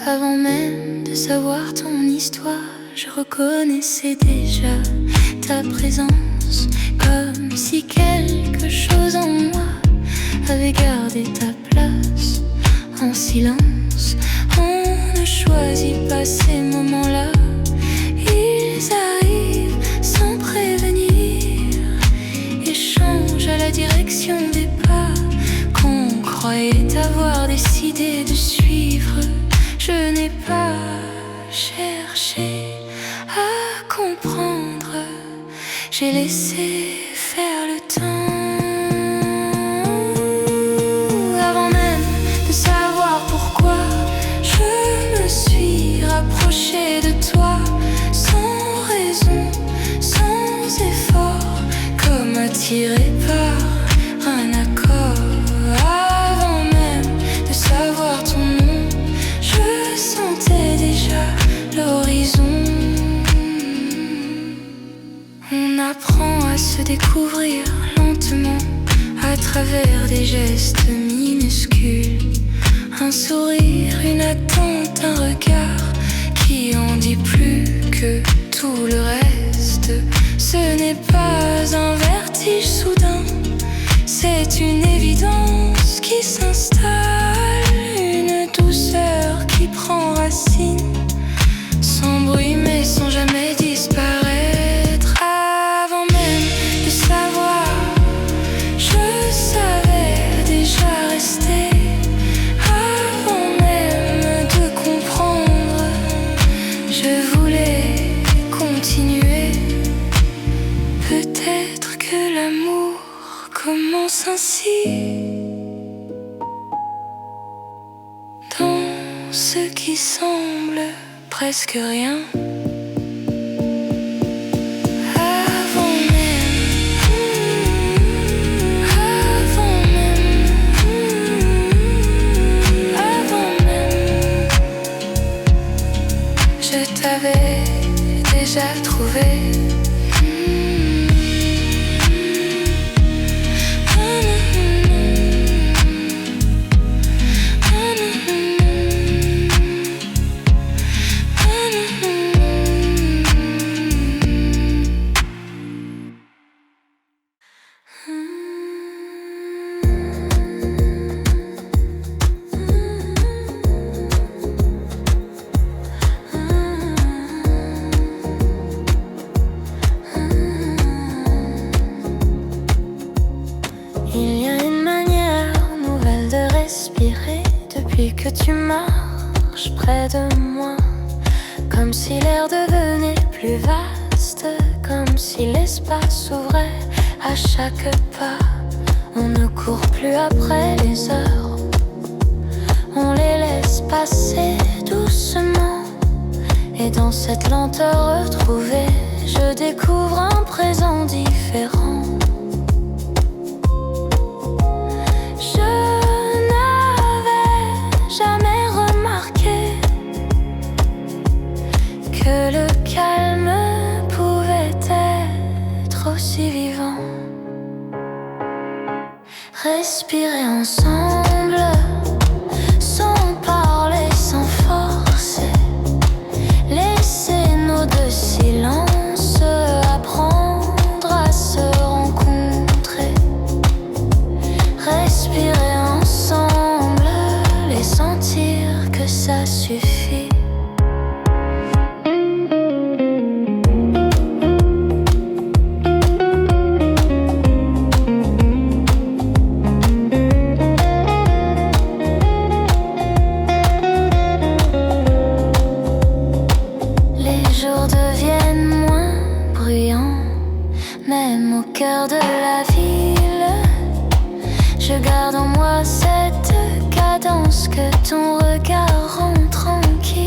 Avant même de savoir ton histoire, je reconnaissais déjà ta présence, comme si quelque chose en moi avait gardé ta place. En silence, on ne choisit pas ces moments-là. Ils arrivent sans prévenir et changent à la direction des pas qu'on croyait avoir décidé de suivre. Je n'ai pas cherché à comprendre, j'ai laissé faire le temps. Avant même de savoir pourquoi, je me suis rapprochée de toi, sans raison, sans effort, comme attirée par un accord. Avant même de savoir ton nom, je sentais déjà l'horizon. On apprend à se découvrir lentement à travers des gestes minuscules. Un sourire, une attente, un regard qui en dit plus que tout le reste. Ce n'est pas un vertige soudain, c'est une évidence qui s'installe, une douceur qui prend racine, sans bruit mais sans jamais disparaître. Avant même de savoir, je savais déjà rester. Avant même de comprendre, je voulais continuer. Peut-être que l'amour commence ainsi, dans ce qui semble presque rien. Je t'avais déjà trouvé. Il y a une manière nouvelle de respirer depuis que tu marches près de moi, comme si l'air devenait plus vaste, comme si l'espace s'ouvrait à chaque pas. On ne court plus après les heures, on les laisse passer doucement. Et dans cette lenteur retrouvée, je découvre un présent différent. Jamais remarqué que le calme pouvait être aussi vivant. Respirer ensemble, sans parler, sans forcer, laisser nos deux silences, apprendre à se rencontrer. Respirer ensemble, sentir que ça suffit. Les jours deviennent moins bruyants, même au cœur de la ville. Je garde en moi cette cadence que ton regard rend tranquille.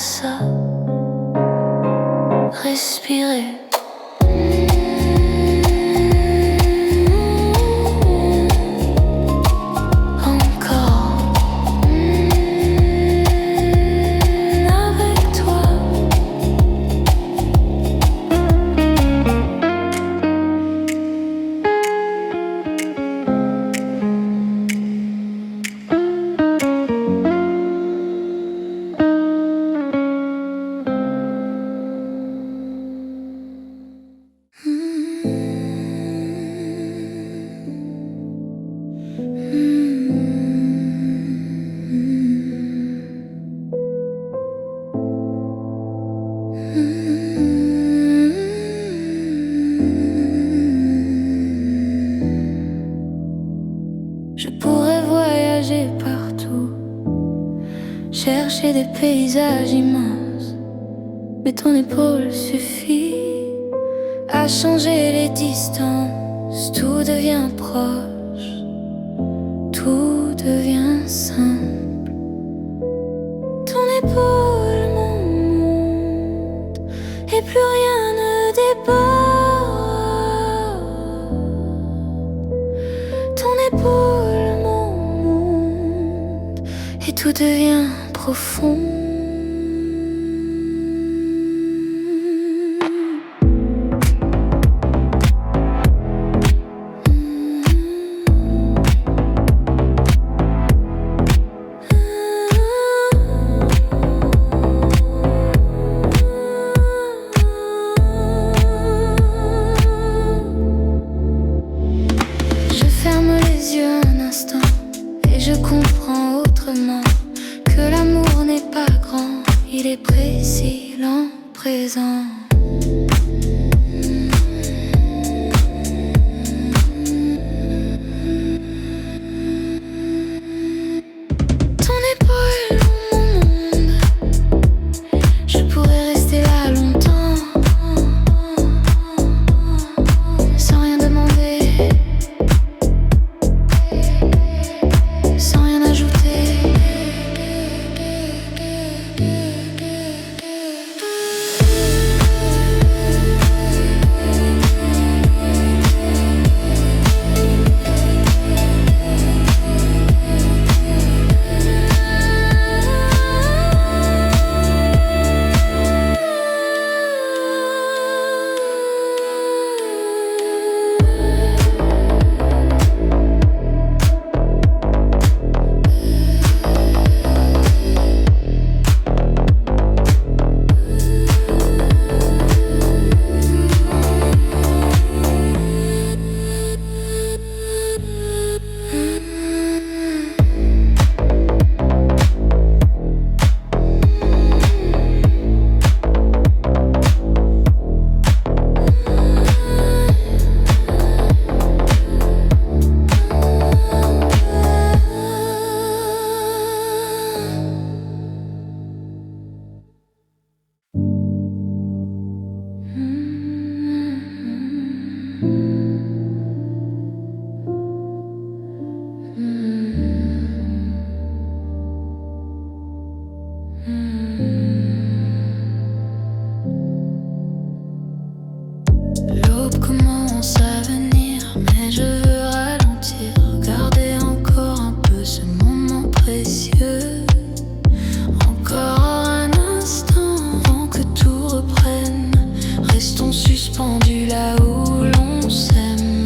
ça. Respirer. Je pourrais voyager partout, chercher des paysages immenses, mais ton épaule suffit à changer les distances. Tout devient proche, tout devient simple. Ton épaule, mon monde, et plus rien ne déborde. Ton épaule, mon monde, et tout devient profond. Je comprends autrement que l'amour n'est pas grand, il est précis, lent, présent. Ton épaule, mon monde, je pourrais rester là longtemps, sans rien demander. L'aube commence à venir, mais je veux ralentir, garder encore un peu ce moment précieux. Encore un instant avant que tout reprenne, restons suspendus là où l'on s'aime.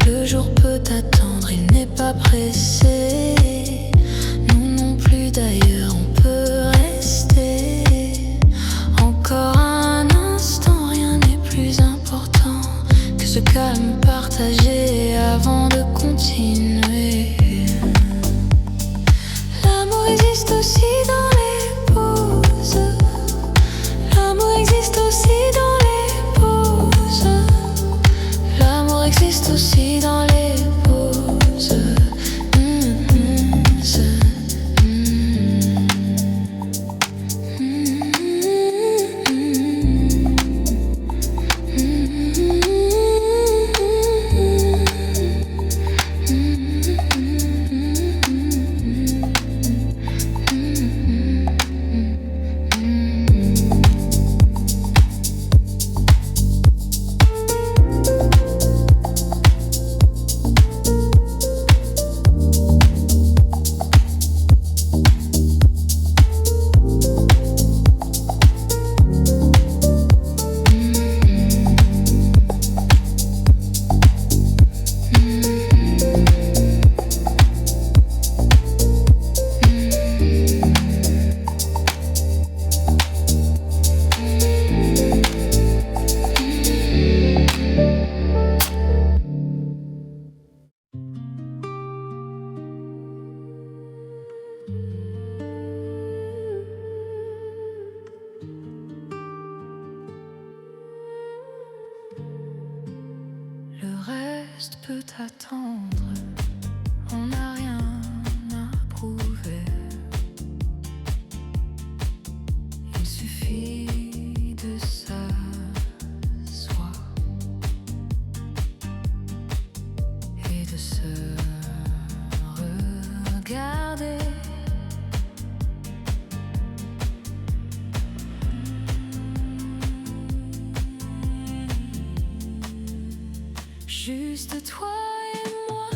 Le jour peut attendre, il n'est pas pressé. Nous non plus d'ailleurs, on peut rester. Encore un instant, rien n'est plus important que ce calme partagé avant de continuer. L'amour existe aussi dans les pauses. L'amour existe aussi dans les pauses. L'amour existe aussi dans les pauses. reste peut attendre. On n'a rien à prouver. Il suffit de s'asseoir et de se regarder. Juste toi et moi,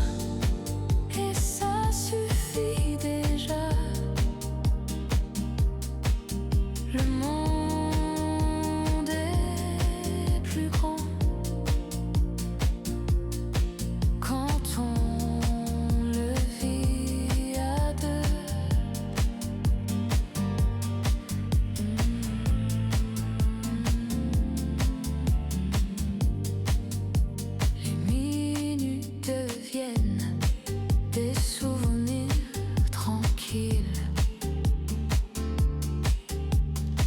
et ça suffit déjà. Le monde est plus grand quand on le vit à deux. Les minutes deviennent des souvenirs tranquilles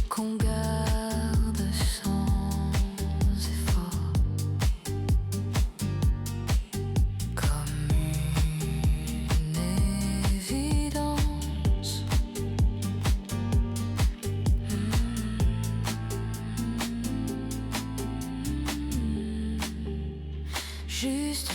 qu'on garde sans effort, comme une évidence. Juste